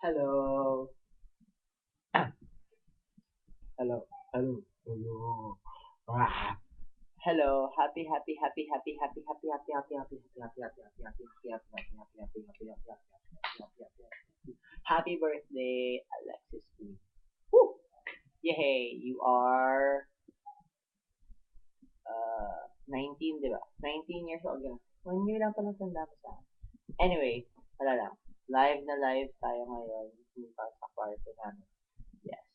Hello. Hello. Hello. Hello. Ah. Hello. Happy birthday, Alexis P. Woo! Yay! You are 19, di ba? 19 years old ka na. 1 year lang pala tanda mo sa akin. Anyway, wala lang. Live na live tayo ngayon. Hindi pa sa kwarto namin. Yes.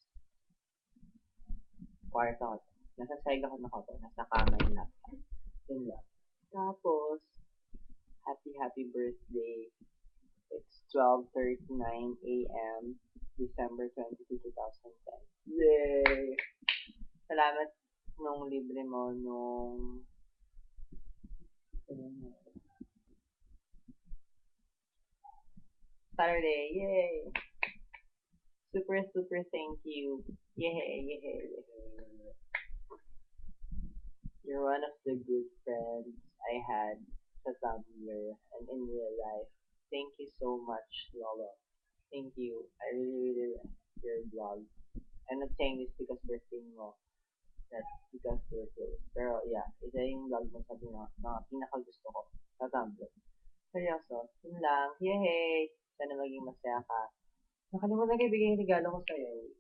Kwarto ko. Nasa side ako nakato. Nasa kama yung laptop. Yun lang. Tapos, happy birthday. It's 12:39 a.m. December 22, 2010. Yay! Salamat nung libre mo nung Saturday. Yay! Super thank you. Yay. You're one of the good friends I had sa Tumblr and in real life. Thank you so much, Lolo. Thank you. I really like your vlog. I'm not saying this because birthday mo. That's because we're close. Pero yeah, isa yung vlog mo sa mga pinaka-gusto ko sa Tumblr. Seryoso, yun lang. Yay! Sana maging masaya ka. Nakalimutan ko ibigay yung regalo ko sa'yo.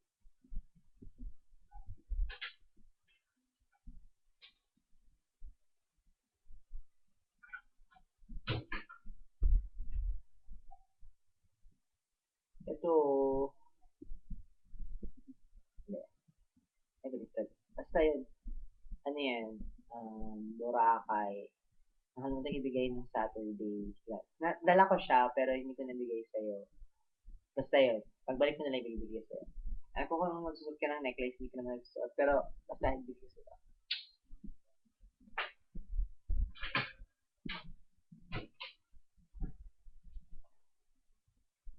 Ito, hindi, baliktad. Basta yun, ano yan, Boracay. Nakalimutan ibigay ng Saturday. Dala ko siya, pero hindi ko nabigay sa'yo. Basta yun, pagbalik ko na lang ibigay sa'yo. Ay, kung magsusot ka ng necklace, hindi ko naman nagsusot. Pero, basta hindi ko sila.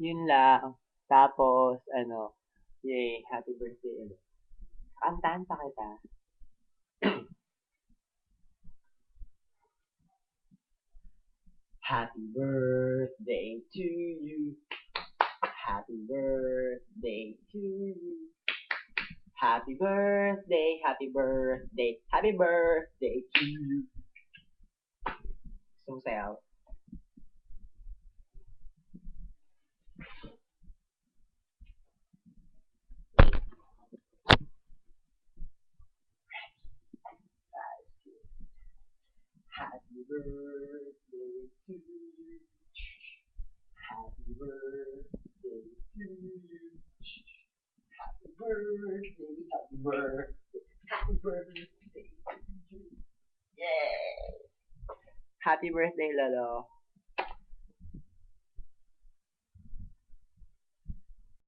Yun lang. Tapos, yay, happy birthday ulit. Kantahan pa kita. Happy birthday to you. Happy birthday to you. Happy birthday, happy birthday, happy birthday to you. Sumasayaw. Happy birthday to you. Happy birthday to you. Happy birthday, happy birthday, happy birthday to you. Yay! Happy birthday, Lolo.